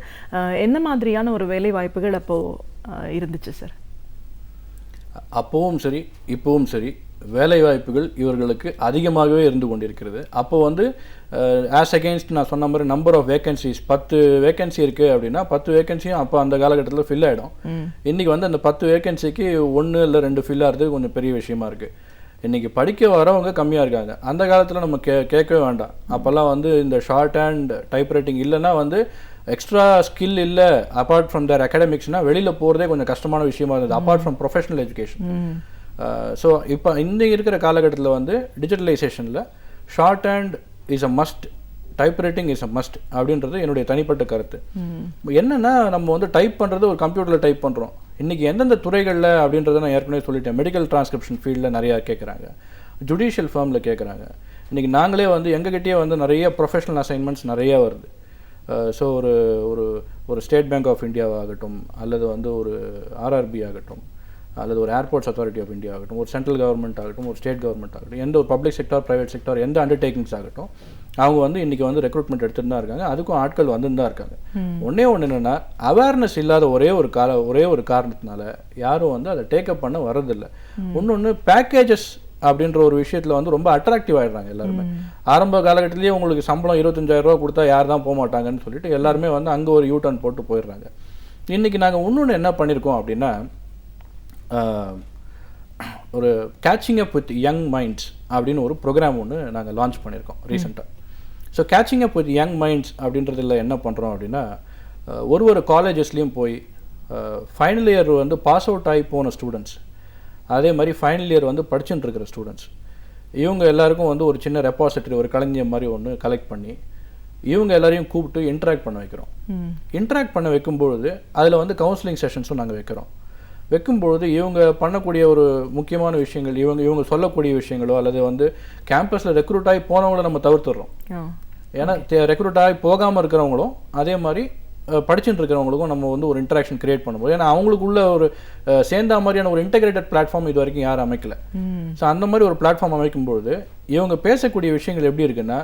என்ன மாதிரியான ஒரு வேலை வாய்ப்புகள் அப்போது இருந்துச்சு சார்? அப்போவும் சரி இப்போவும் சரி வேலை வாய்ப்புகள் இவர்களுக்கு அதிகமாகவே இருந்து கொண்டிருக்கிறது. அப்போ வந்து ஆஸ் அகெயின்ஸ்ட் நான் சொன்ன மாதிரி நம்பர் ஆஃப் வேகன்சிஸ் 10 வேகன்சி இருக்குது அப்படின்னா 10 வேகன்சியும் அப்போ அந்த காலகட்டத்தில் ஃபில் ஆகிடும். இன்றைக்கி வந்து அந்த 10 வேகன்சிக்கு 1 இல்லை 2 ஃபில் ஆகிறது கொஞ்சம் பெரிய விஷயமா இருக்குது. இன்றைக்கி படிக்க வரவங்க கம்மியாக இருக்காங்க. அந்த காலத்தில் நம்ம கேட்கவே வேண்டாம். அப்போல்லாம் வந்து இந்த ஷார்ட் ஹேண்ட் டைப் ரைட்டிங் இல்லைன்னா வந்து எக்ஸ்ட்ரா ஸ்கில் இல்லை அப்பார்ட் ஃப்ரம் தேர் அகாடமிக்ஸ்னால் வெளியில் போகிறதே கொஞ்சம் கஷ்டமான விஷயமா இருந்தது, apart from professional education. So இப்போ இந்த இருக்கிற காலகட்டத்தில் வந்து டிஜிட்டலைசேஷனில் shorthand is a must, typewriting is a must அப்படின்றது என்னுடைய தனிப்பட்ட கருத்து. என்னென்னா நம்ம வந்து டைப் பண்ணுறது ஒரு கம்ப்யூட்டரில் டைப் பண்ணுறோம். இன்றைக்கி எந்தெந்த துறைகளில் அப்படின்றத நான் ஏற்கனவே சொல்லிட்டேன். மெடிக்கல் டிரான்ஸ்கிரிப்ஷன் ஃபீல்டில் நிறையா கேட்குறாங்க, ஜுடிஷியல் ஃபர்மில் கேட்குறாங்க. இன்றைக்கி நாங்களே வந்து எங்ககிட்டயே வந்து நிறைய ப்ரொஃபஷனல் அசைன்மெண்ட்ஸ் நிறையா வருது. ஸோ ஒரு ஸ்டேட் பேங்க் ஆஃப் இந்தியாவாகட்டும், அல்லது வந்து ஒரு ஆர்ஆர்பி ஆகட்டும், அல்லது ஒரு ஏர்போர்ட்ஸ் அத்தாரிட்டி ஆஃப் இந்தியா ஆகட்டும், ஒரு சென்ட்ரல் கவர்மெண்ட் ஆகட்டும், ஒரு ஸ்டேட் கவர்மெண்ட் ஆகட்டும், எந்த ஒரு பப்ளிக் செக்டார், ப்ரைவேட் செக்டார், எந்த அண்டர்டேக்கிங்ஸ் ஆகட்டும், அவங்க வந்து இன்றைக்கி வந்து ரெக்ரூட்மெண்ட் எடுத்துட்டு தான் இருக்காங்க, அதுக்கும் ஆட்கள் வந்துன்னு தான் இருக்காங்க. ஒன்றே ஒன்று என்னென்னா, அவேர்னஸ் இல்லாத ஒரே ஒரு காரணத்தினால யாரும் வந்து அதை டேக்கப் பண்ண வர்றதில்லை. இன்னொன்று, பேக்கேஜஸ் அப்படின்ற ஒரு விஷயத்தில் வந்து ரொம்ப அட்ராக்டிவ் ஆகிடுறாங்க எல்லாருமே. ஆரம்ப காலகட்டத்திலேயே உங்களுக்கு சம்பளம் 25,000 ரூபா கொடுத்தா யார் தான் போக மாட்டாங்கன்னு சொல்லிட்டு எல்லாருமே வந்து அங்கே ஒரு யூட்டர்ன் போட்டு போயிடுறாங்க. இன்றைக்கி நாங்கள் இன்னொன்று என்ன பண்ணியிருக்கோம் அப்படின்னா, ஒரு catching up with young minds அப்படின்னு ஒரு ப்ரோக்ராம் ஒன்று நாங்கள் லான்ச் பண்ணியிருக்கோம் ரீசெண்டாக. So catching up with young minds அப்படின்றதில் என்ன பண்ணுறோம் அப்படின்னா, ஒரு காலேஜஸ்லேயும் போய் ஃபைனல் இயர் வந்து பாஸ் அவுட் ஆகி போன ஸ்டூடெண்ட்ஸ், அதே மாதிரி ஃபைனல் இயர் வந்து படிச்சுட்டு இருக்கிற ஸ்டூடெண்ட்ஸ், இவங்க எல்லாருக்கும் வந்து ஒரு சின்ன ரெப்பாசிட்டரி, ஒரு களஞ்சியம் மாதிரி ஒன்று கலெக்ட் பண்ணி இவங்க எல்லாரையும் கூப்பிட்டு இன்ட்ராக்ட் பண்ண வைக்கிறோம். இன்ட்ராக்ட் பண்ண வைக்கும்பொழுது அதில் வந்து கவுன்சிலிங் செஷன்ஸும் நாங்கள் வைக்கும்பொழுது இவங்க பண்ணக்கூடிய ஒரு முக்கியமான விஷயங்கள், இவங்க சொல்லக்கூடிய விஷயங்களோ அல்லது வந்து கேம்பஸில் ரெக்ரூட் ஆகி போனவங்கள நம்ம தவிர்த்துடுறோம். ஏன்னா ரெக்ரூட் ஆகி போகாமல் இருக்கிறவங்களும் அதே மாதிரி படிச்சுட்டு இருக்கிறவங்களுக்கும் நம்ம வந்து ஒரு இன்ட்ராக்ஷன் கிரியேட் பண்ணும்போது, ஏன்னா அவங்களுக்குள்ள ஒரு சேர்ந்தா மாதிரியான ஒரு இன்டெகிரேட்டட் பிளாட்ஃபார்ம் இது வரைக்கும் யாரும் அமைக்கல. ஸோ அந்த மாதிரி ஒரு பிளாட்ஃபார்ம் அமைக்கும்போது இவங்க பேசக்கூடிய விஷயங்கள் எப்படி இருக்குன்னா,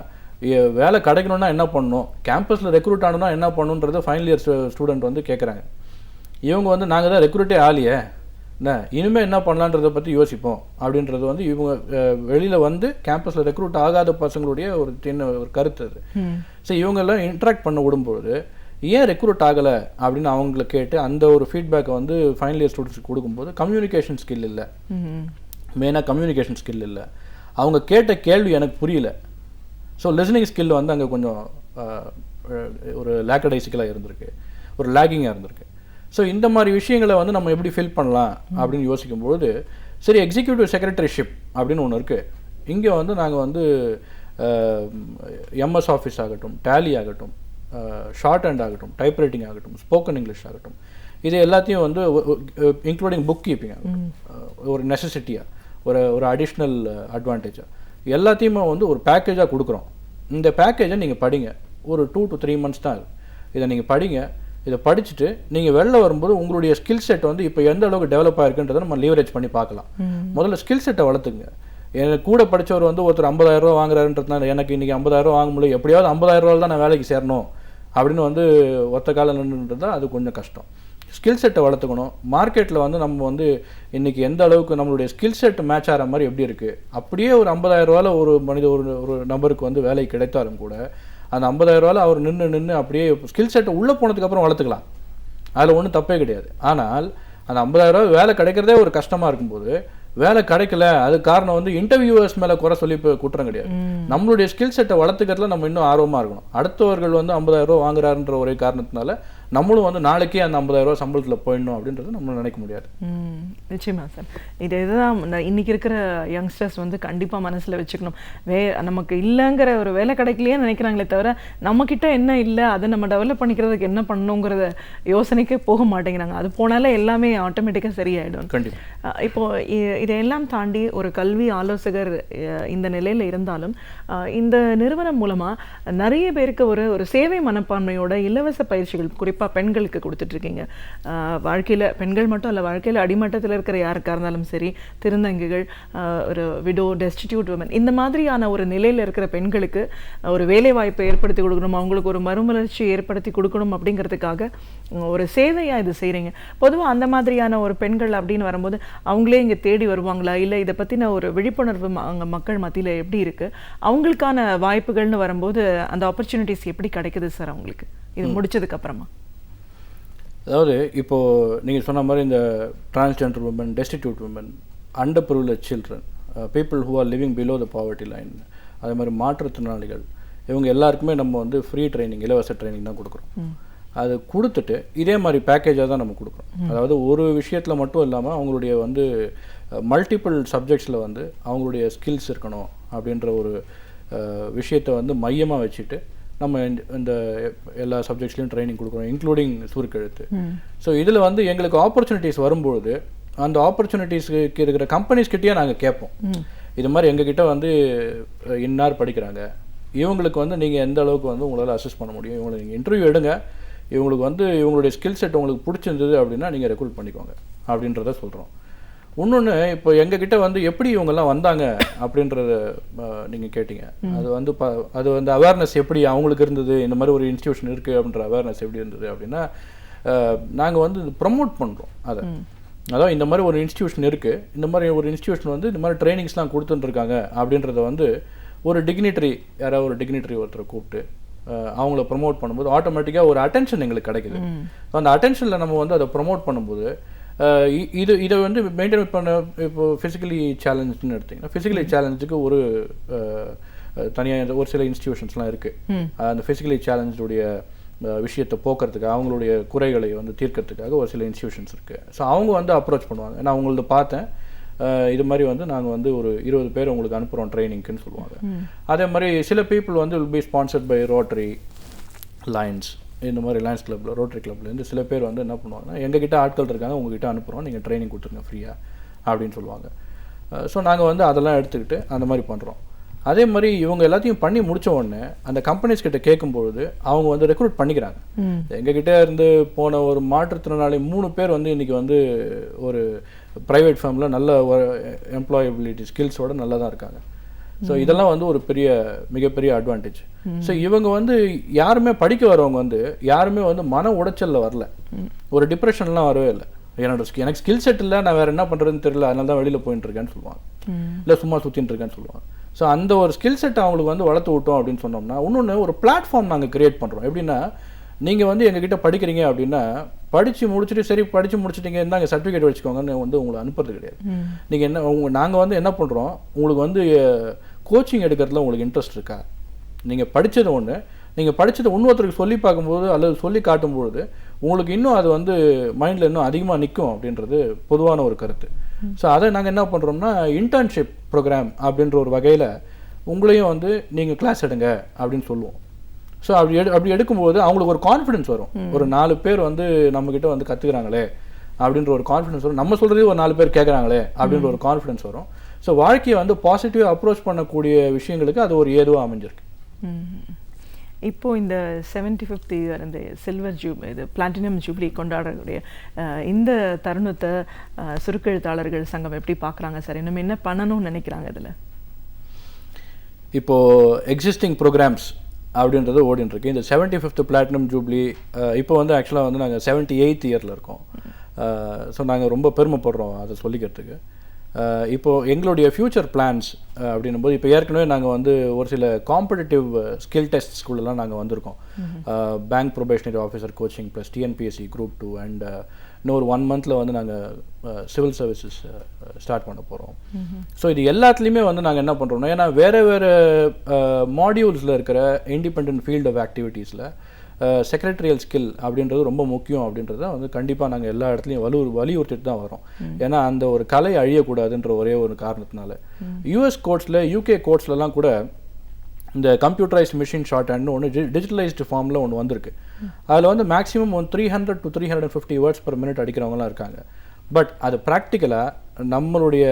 வேலை கிடைக்கணும்னா என்ன பண்ணணும், கேம்பஸில் ரெக்ரூட் ஆகணும்னா என்ன பண்ணணுன்றதை ஃபைனல் இயர் ஸ்டூடெண்ட் வந்து கேட்குறாங்க. இவங்க வந்து நாங்கள் தான் ரெக்ரூட்டே ஆலியே என்ன இனிமேல் என்ன பண்ணலான்றதை பற்றி யோசிப்போம் அப்படின்றது வந்து இவங்க வெளியில் வந்து கேம்பஸில் ரெக்ரூட் ஆகாத பசங்களுடைய ஒரு ஒரு கருத்து அது. ஸோ இவங்கெல்லாம் இன்ட்ராக்ட் பண்ண விடும்போது ஏன் ரெக்ரூட் ஆகலை அப்படின்னு அவங்கள கேட்டு அந்த ஒரு ஃபீட்பேக்கை வந்து ஃபைனல் இயர் ஸ்டூடெண்ட்ஸ்க்கு கொடுக்கும்போது கம்யூனிகேஷன் ஸ்கில் இல்லை, மெயினாக கம்யூனிகேஷன் ஸ்கில் இல்லை, அவங்க கேட்ட கேள்வி எனக்கு புரியல. ஸோ லிசனிங் ஸ்கில் வந்து அங்கே கொஞ்சம் ஒரு லேக்கடைசிக்கலாக இருந்திருக்கு, ஒரு லேகிங்காக இருந்திருக்கு. ஸோ இந்த மாதிரி விஷயங்களை வந்து நம்ம எப்படி ஃபில் பண்ணலாம் அப்படின்னு யோசிக்கும்போது, சரி எக்ஸிக்யூட்டிவ் செக்ரட்டரிஷிப் அப்படின்னு ஒன்று இருக்குது. இங்கே வந்து நாங்கள் வந்து எம்எஸ் ஆஃபீஸ் ஆகட்டும், டேலி ஆகட்டும், ஷார்ட் ஹேண்ட் ஆகட்டும், டைப் ரைட்டிங் ஆகட்டும், ஸ்போக்கன் இங்கிலீஷ் ஆகட்டும், இது எல்லாத்தையும் வந்து இன்க்ளூடிங் புக் கீப்பிங் ஆகட்டும், ஒரு நெசசிட்டியாக ஒரு அடிஷ்னல் அட்வான்டேஜாக எல்லாத்தையுமே வந்து ஒரு பேக்கேஜாக கொடுக்குறோம். இந்த பேக்கேஜை நீங்கள் படிங்க, ஒரு 2 to 3 months தான் இதை நீங்கள் படிங்க. இதை படிச்சுட்டு நீங்கள் வெளில வரும்போது உங்களுடைய ஸ்கில் செட் வந்து இப்போ எந்த அளவுக்கு டெவலப் ஆகிருக்குன்றதை நம்ம லீவரேஜ் பண்ணி பார்க்கலாம். முதல்ல ஸ்கில் செட்டை வளர்த்துங்க. எனக்கு கூட படித்தவர் வந்து ஒருத்தர் 50,000 ரூபா வாங்குறாருன்றதுனால எனக்கு இன்றைக்கி 50,000 ரூபா வாங்க முடியும், எப்படியாவது 50,000 ரூபா தான் நான் வேலைக்கு சேரணும் அப்படின்னு வந்து ஒத்த காலம் நின்றுன்றது தான் அது கொஞ்சம் கஷ்டம். ஸ்கில் செட்டை வளர்த்துக்கணும். மார்க்கெட்டில் வந்து நம்ம வந்து இன்றைக்கி எந்த அளவுக்கு நம்மளுடைய ஸ்கில் செட் மேட்ச் ஆகிற மாதிரி எப்படி இருக்குது, அப்படியே ஒரு 50,000 ரூபாயில் ஒரு நபருக்கு வந்து வேலை கிடைத்தாலும் கூட அந்த 50,000 ரூபாயில் அவர் நின்று அப்படியே ஸ்கில் செட்டை உள்ளே போனதுக்கப்புறம் வளர்த்துக்கலாம், அதில் ஒன்றும் தப்பே கிடையாது. ஆனால் அந்த 50,000 ரூபா வேலை கிடைக்கிறதே ஒரு கஷ்டமாக இருக்கும்போது வேலை கிடைக்கல, அது காரணம் வந்து இன்டர்வியூவர்ஸ் மேலே குறை சொல்லி இப்போ குற்றம் கிடையாது. நம்மளுடைய ஸ்கில் செட்டை வளர்த்துக்கிறதுல நம்ம இன்னும் ஆர்வமாக இருக்கணும். அடுத்தவர்கள் வந்து 50,000 ரூபா வாங்குறாருன்ற ஒரே காரணத்தினால நம்மளும் வந்து நாளைக்கே அந்த 50,000 ரூபா சம்பளத்தில் போயிடணும் அப்படின்றது நம்ம நினைக்க முடியாது. நிச்சயமா சார், இதுதான் இன்னைக்கு இருக்கிற யங்ஸ்டர்ஸ் வந்து கண்டிப்பாக மனசில் வச்சுக்கணும். நமக்கு இல்லைங்கிற ஒரு வேலை கிடைக்கலையே நினைக்கிறாங்களே தவிர நம்மக்கிட்ட என்ன இல்லை அதை நம்ம டெவலப் பண்ணிக்கிறதுக்கு என்ன பண்ணணுங்கிறத யோசனைக்கே போக மாட்டேங்கிறாங்க. அது போனாலே எல்லாமே ஆட்டோமேட்டிக்காக சரியாயிடும். கண்டிப்பாக இப்போது இதையெல்லாம் தாண்டி ஒரு கல்வி ஆலோசகர் இந்த நிலையில் இருந்தாலும் இந்த நிறுவனம் மூலமாக நிறைய பேருக்கு ஒரு சேவை மனப்பான்மையோட இலவச பயிற்சிகள் குறிப்பாக பெண்களுக்கு கொடுத்துட்ருக்கீங்க. வாழ்க்கையில் பெண்கள் மட்டும் இல்லை, வாழ்க்கையில் அடிமட்டத்தில் இருக்கிற யாருக்காக இருந்தாலும் சரி, திருநங்கைகள், ஒரு விடோ, டெஸ்டிடியூட் உமன், இந்த மாதிரியான ஒரு நிலையில் இருக்கிற பெண்களுக்கு ஒரு வேலை வாய்ப்பை ஏற்படுத்தி கொடுக்கணும், அவங்களுக்கு ஒரு மறுமலர்ச்சி ஏற்படுத்தி கொடுக்கணும் அப்படிங்கிறதுக்காக ஒரு சேவையாக இது செய்கிறீங்க. பொதுவாக அந்த மாதிரியான ஒரு பெண்கள் அப்படின்னு வரும்போது அவங்களே இங்கே தேடி வருவாங்களா, இல்லை இதை பற்றின ஒரு விழிப்புணர்வு அங்கே மக்கள் மத்தியில் எப்படி இருக்குது, அவங்களுக்கான வாய்ப்புகள்னு வரும்போது அந்த ஆப்பர்ச்சுனிட்டிஸ் எப்படி கிடைக்குது சார் அவங்களுக்கு இது முடிச்சதுக்கப்புறமா? அதாவது இப்போது நீங்கள் சொன்ன மாதிரி இந்த transgender woman, destitute woman, underprivileged children, people who are living below the poverty line, அதே மாதிரி மாற்றுத்திறனாளிகள், இவங்க எல்லாருக்குமே நம்ம வந்து ஃப்ரீ ட்ரைனிங், இலவச ட்ரைனிங் தான் கொடுக்குறோம். அது கொடுத்துட்டு இதே மாதிரி பேக்கேஜாக தான் நம்ம கொடுக்குறோம். அதாவது ஒரு விஷயத்தில் மட்டும் இல்லாமல் அவங்களுடைய வந்து மல்டிபிள் சப்ஜெக்ட்ஸில் வந்து அவங்களுடைய ஸ்கில்ஸ் இருக்கணும் அப்படின்ற ஒரு விஷயத்தை வந்து மையமாக வச்சுட்டு நம்ம இந்த எல்லா சப்ஜெக்ட்ஸ்லையும் ட்ரைனிங் கொடுக்குறோம், இன்க்ளூடிங் சுருக்கெழுத்து. ஸோ இதில் வந்து எங்களுக்கு ஆப்பர்ச்சுனிட்டிஸ் வரும்பொழுது அந்த ஆப்பர்ச்சுனிட்டிஸ்க்கு இருக்கிற கம்பெனிஸ்கிட்டயே நாங்கள் கேட்போம், இது மாதிரி எங்ககிட்ட வந்து இன்னார் படிக்கிறாங்க, இவங்களுக்கு வந்து நீங்கள் எந்த அளவுக்கு வந்து உங்களால் அசஸ் பண்ண முடியும், இவங்களை நீங்கள் இன்டர்வியூ எடுங்க, இவங்களுக்கு வந்து இவங்களுடைய ஸ்கில் செட் உங்களுக்கு பிடிச்சிருந்தது அப்படின்னா நீங்கள் ரெக்ரூட் பண்ணிக்கோங்க அப்படின்றத சொல்கிறோம். இன்னொன்று இப்போ எங்ககிட்ட வந்து எப்படி இவங்கெல்லாம் வந்தாங்க அப்படின்றத நீங்கள் கேட்டீங்க. அது வந்து அது வந்து அவேர்னஸ் எப்படி அவங்களுக்கு இருந்தது, இந்த மாதிரி ஒரு இன்ஸ்டியூஷன் இருக்குது அப்படின்ற அவேர்னஸ் எப்படி இருந்தது அப்படின்னா, நாங்கள் வந்து ப்ரமோட் பண்ணுறோம் அதை. அதாவது இந்த மாதிரி ஒரு இன்ஸ்டியூஷன் இருக்குது, இந்த மாதிரி ஒரு இன்ஸ்டியூஷன் வந்து இந்த மாதிரி ட்ரைனிங்ஸ்லாம் கொடுத்துட்டுருக்காங்க அப்படின்றத வந்து ஒரு டிக்னிட்டரி, யாராவது ஒரு டிக்னிட்டரி ஒருத்தரை கூப்பிட்டு அவங்கள ப்ரமோட் பண்ணும்போது ஆட்டோமேட்டிக்காக ஒரு அட்டென்ஷன் எங்களுக்கு கிடைக்குது. அந்த அட்டென்ஷனில் நம்ம வந்து அதை ப்ரமோட் பண்ணும்போது இதை வந்து மெயின்டைன் பண்ண, இப்போ ஃபிசிக்கலி சேலஞ்சுன்னு எடுத்திங்கன்னா ஃபிசிக்கலி சேலஞ்சுக்கு ஒரு தனியாக ஒரு சில இன்ஸ்டிடியூஷன்ஸ்லாம் இருக்குது. அந்த ஃபிசிக்கலி சேலஞ்சுடைய விஷயத்தை போக்குறதுக்கு, அவங்களுடைய குறைகளை வந்து தீர்க்கறதுக்காக ஒரு சில இன்ஸ்டிடியூஷன்ஸ் இருக்குது. ஸோ அவங்க வந்து அப்ரோச் பண்ணுவாங்க. நான் அவங்களது பார்த்தேன், இது மாதிரி வந்து நாங்கள் வந்து ஒரு 20 பேர் உங்களுக்கு அனுப்புகிறோம் ட்ரைனிங்க்குன்னு சொல்லுவாங்க. அதே மாதிரி சில பீப்புள் வந்து will be sponsored by Rotary, Lions, இந்த மாதிரி லயன்ஸ் கிளப்பில், ரோட்டரி கிளப்லேருந்து சில பேர் வந்து என்ன பண்ணுவாங்கன்னா, எங்ககிட்ட ஆட்கள் இருக்காங்க, உங்ககிட்ட அனுப்புகிறோம், நீங்கள் ட்ரைனிங் கொடுத்துருங்க ஃப்ரீயாக அப்படின்னு சொல்லுவாங்க. ஸோ நாங்கள் வந்து அதெல்லாம் எடுத்துக்கிட்டு அந்த மாதிரி பண்ணுறோம். அதே மாதிரி இவங்க எல்லாத்தையும் பண்ணி முடிச்ச உடனே அந்த கம்பெனிஸ் கிட்ட கேட்கும்பொழுது அவங்க வந்து ரெக்ரூட் பண்ணிக்கிறாங்க. எங்ககிட்ட இருந்து போன ஒரு மாற்றுத்திறனாளி 3 பேர் வந்து இன்றைக்கி வந்து ஒரு ப்ரைவேட் ஃபேமில் நல்ல எம்ப்ளாயபிலிட்டி ஸ்கில்ஸோட நல்லா தான் இருக்காங்க. ஸோ இதெல்லாம் வந்து ஒரு மிகப்பெரிய அட்வான்டேஜ். ஸோ இவங்க வந்து யாருமே படிக்க வரவங்க வந்து யாருமே வந்து மன உடைச்சலில் வரல, ஒரு டிப்ரெஷன்லாம் வரவே இல்லை. எனக்கு ஸ்கில் செட் இல்லை, நான் வேறு என்ன பண்ணுறதுன்னு தெரியல, அதனால தான் வெளியில் போயிட்டு இருக்கேன்னு சொல்லுவாங்க, இல்லை சும்மா சுற்றின்னு இருக்கேன்னு சொல்லுவாங்க. ஸோ அந்த ஒரு ஸ்கில் செட் அவங்களுக்கு வந்து வளர்த்து விட்டோம் அப்படின்னு சொன்னோம்னா, இன்னொன்று ஒரு பிளாட்ஃபார்ம் நாங்கள் கிரியேட் பண்ணுறோம். எப்படின்னா, நீங்கள் வந்து எங்ககிட்ட படிக்கிறீங்க அப்படின்னா படித்து முடிச்சுட்டு சரி படித்து முடிச்சுட்டீங்க இருந்தாங்க சர்டிஃபிகேட் வச்சுக்கோங்கன்னு வந்து உங்களை அனுப்புறது கிடையாது. நீங்கள் என்ன நாங்கள் வந்து என்ன பண்ணுறோம், உங்களுக்கு வந்து கோச்சிங் எடுக்கிறதுல உங்களுக்கு இன்ட்ரெஸ்ட் இருக்கா, நீங்கள் படித்தது ஒன்று, நீங்கள் படித்தது இன்னொருத்தருக்கு சொல்லி பார்க்கும்போது அல்லது சொல்லி காட்டும்பொழுது உங்களுக்கு இன்னும் அது வந்து மைண்டில் இன்னும் அதிகமாக நிற்கும் அப்படின்றது பொதுவான ஒரு கருத்து. ஸோ அதை நாங்கள் என்ன பண்ணுறோம்னா, இன்டர்ன்ஷிப் ப்ரோக்ராம் அப்படின்ற ஒரு வகையில் உங்களையும் வந்து நீங்கள் கிளாஸ் எடுங்க அப்படின்னு சொல்லுவோம். ஸோ அப்படி எடுக்கும்போது அவங்களுக்கு ஒரு கான்ஃபிடென்ஸ் வரும். ஒரு 4 பேர் வந்து நம்மக்கிட்ட வந்து கற்றுக்குறாங்களே அப்படின்ற ஒரு கான்ஃபிடென்ஸ் வரும், நம்ம சொல்கிறதே ஒரு 4 பேர் கேட்குறாங்களே அப்படின்ற ஒரு கான்ஃபிடென்ஸ் வரும். ஸோ வாழ்க்கையை வந்து பாசிட்டிவாக அப்ரோச் பண்ணக்கூடிய விஷயங்களுக்கு அது ஒரு ஏதுவாக அமைஞ்சிருக்கு. இப்போது இந்த 75th இயர், இந்த சில்வர் இது பிளாட்டினம் ஜூப்ளி கொண்டாடக்கூடிய இந்த தருணத்தை சுருக்கெழுத்தாளர்கள் சங்கம் எப்படி பார்க்குறாங்க சார்? இன்னும் என்ன பண்ணணும்னு நினைக்கிறாங்க இதில்? இப்போது எக்ஸிஸ்டிங் ப்ரோக்ராம்ஸ் அப்படின்றது ஓடின்ட்டுருக்கு. இந்த 75th பிளாட்டினம் ஜூப்ளி இப்போ வந்து ஆக்சுவலாக வந்து நாங்கள் 78th இயரில் இருக்கோம். ஸோ நாங்கள் ரொம்ப பெருமைப்படுறோம் அதை சொல்லிக்கிறதுக்கு. இப்போது எங்களுடைய ஃப்யூச்சர் பிளான்ஸ் அப்படின்னும் போது, இப்போ ஏற்கனவே நாங்கள் வந்து ஒரு சில காம்படிட்டிவ் ஸ்கில் டெஸ்ட் ஸ்கூல்லாம் நாங்கள் வந்திருக்கோம். Bank probationary officer coaching plus TNPSC group 2 and இன்னொரு 1 monthல வந்து நாங்கள் சிவில் சர்வீசஸ் ஸ்டார்ட் பண்ண போகிறோம். ஸோ இது எல்லாத்துலேயுமே வந்து நாங்கள் என்ன பண்ணுறோம்னா, ஏன்னா வேறு மாடியூல்ஸில் இருக்கிற இண்டிபெண்ட் ஃபீல்ட் ஆஃப் ஆக்டிவிட்டீஸில் செக்ரட்டரியல் ஸ்கில் அப்படின்றது ரொம்ப முக்கியம் அப்படின்றத வந்து கண்டிப்பாக நாங்கள் எல்லா இடத்துலையும் வலியுறுத்திட்டு தான் வரோம். ஏன்னா அந்த ஒரு கலை அழியக்கூடாதுன்ற ஒரே ஒரு காரணத்தினால யூஎஸ் கோர்ட்ஸில், யூகே கோர்ட்ஸ்லலாம் கூட இந்த கம்ப்யூட்டரைஸ்ட் மிஷின் ஷார்ட் ஹேண்ட்னு ஒன்று டிஜிட்டலைஸ்டு ஃபார்மில் ஒன்று வந்திருக்கு. அதில் வந்து maximum 300 to 350 words per minute அடிக்கிறவங்களாம் இருக்காங்க. பட் அது ப்ராக்டிக்கலாக நம்மளுடைய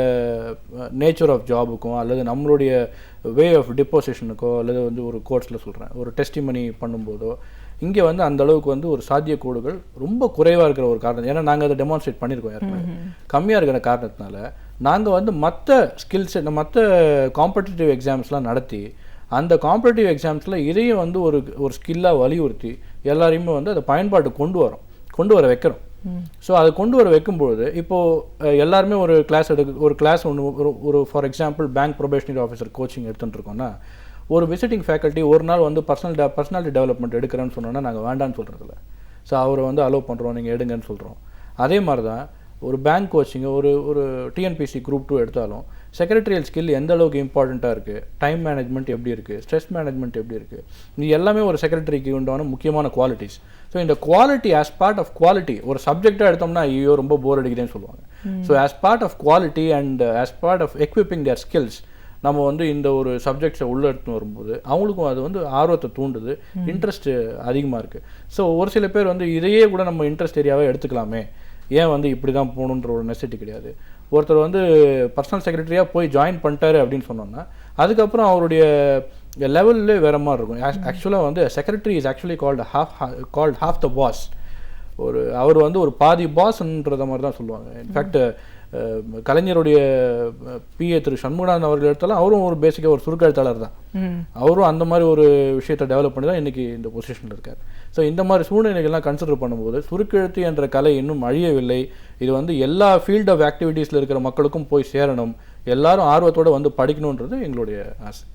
நேச்சர் ஆஃப் ஜாபுக்கும் அல்லது நம்மளுடைய வே ஆஃப் டிப்போசிஷனுக்கோ அல்லது வந்து ஒரு கோர்ட்ஸில் சொல்கிறேன் ஒரு டெஸ்டிமனி பண்ணும்போதோ இங்கே வந்து அந்த அளவுக்கு வந்து ஒரு சாத்தியக்கூடுகள் ரொம்ப குறைவாக இருக்கிற ஒரு காரணம். ஏன்னா நாங்கள் அதை டெமான்ஸ்ட்ரேட் பண்ணியிருக்கோம் ஏற்கனவே. கம்மியாக இருக்கிற காரணத்தினால நாங்கள் வந்து மற்ற ஸ்கில்ஸ், மற்ற காம்படிட்டிவ் எக்ஸாம்ஸ்லாம் நடத்தி அந்த காம்படிட்டிவ் எக்ஸாம்ஸில் இதையும் வந்து ஒரு ஸ்கில்லாக வலியுறுத்தி எல்லாரையுமே வந்து அதை பயன்பாட்டு கொண்டு வர வைக்கிறோம். ஸோ அதை கொண்டு வர வைக்கும்பொழுது இப்போது எல்லாருமே ஒரு கிளாஸ் ஒன்று ஒரு for example bank probationary officer coaching எடுத்துகிட்டு இருக்கோன்னா, ஒரு விசிட்டிங் ஃபேக்கல்ட்டி ஒரு நாள் வந்து பர்சனாலிட்டி டெவலப்மெண்ட் எடுக்கிறேன்னு சொன்னோன்னா நாங்கள் வேண்டான்னு சொல்கிறதில்ல. ஸோ அவரை வந்து அலோவ் பண்ணுறோம், நீங்கள் எடுங்கன்னு சொல்கிறோம். அதே மாதிரி தான் ஒரு பேங்க் கோச்சிங்கு, ஒரு டிஎன்பிஎஸ்சி குரூப் 2 எடுத்தாலும் செக்ரட்டரியல் ஸ்கில் எந்த அளவுக்கு இம்பார்ட்டண்ட்டாக இருக்குது, டைம் மேனேஜ்மெண்ட் எப்படி இருக்குது, ஸ்ட்ரெஸ் மேனேஜ்மெண்ட் எப்படி இருக்குது, இது எல்லாமே ஒரு செக்ரட்டரிக்கு உண்டான முக்கியமான குவாலிட்டிஸ். ஸோ இந்த quality as part of quality ஒரு சப்ஜெக்டாக எடுத்தோம்னா ஐயோ ரொம்ப போர் அடிக்குதுன்னு சொல்லுவாங்க. So as part of quality and as part of equipping their skills நம்ம வந்து இந்த ஒரு சப்ஜெக்ட்ஸை உள்ளே எடுத்துன்னு வரும்போது அவங்களுக்கும் அது வந்து ஆர்வத்தை தூண்டுது, இன்ட்ரெஸ்ட் அதிகமாக இருக்குது. ஸோ ஒரு சில பேர் வந்து இதையே கூட நம்ம இன்ட்ரெஸ்ட் ஏரியாவே எடுத்துக்கலாமே, ஏன் வந்து இப்படி தான் போகணுன்ற ஒரு நெசசிட்டி கிடையாது. ஒருத்தர் வந்து பர்சனல் செக்ரட்டரியாக போய் ஜாயின் பண்ணிட்டாரு அப்படின்னு சொன்னோன்னா அதுக்கப்புறம் அவருடைய லெவல்லே வேறு மாதிரி இருக்கும். ஆக்சுவலாக வந்து secretary is actually called half the boss. அவர் வந்து ஒரு பாதி பாஸ்ன்றத மாதிரி தான் சொல்லுவாங்க. இன்ஃபேக்ட் கலைஞருடைய பிஏ திரு சண்முகநாதன் அவர்கள் எடுத்தாலும் அவரும் ஒரு பேசிக்காக ஒரு சுருக்கெழுத்தாளர் தான். அவரும் அந்த மாதிரி ஒரு விஷயத்தை டெவலப் பண்ணி தான் இன்றைக்கி இந்த பொசிஷனில் இருக்கார். ஸோ இந்த மாதிரி சூழ்நிலைகள்லாம் கன்சிடர் பண்ணும்போது சுருக்கெழுத்து என்ற கலை இன்னும் அழியவில்லை. இது வந்து எல்லா ஃபீல்ட் ஆஃப் ஆக்டிவிட்டீஸில் இருக்கிற மக்களுக்கும் போய் சேரணும், எல்லாரும் ஆர்வத்தோடு வந்து படிக்கணுன்றது எங்களுடைய ஆசை.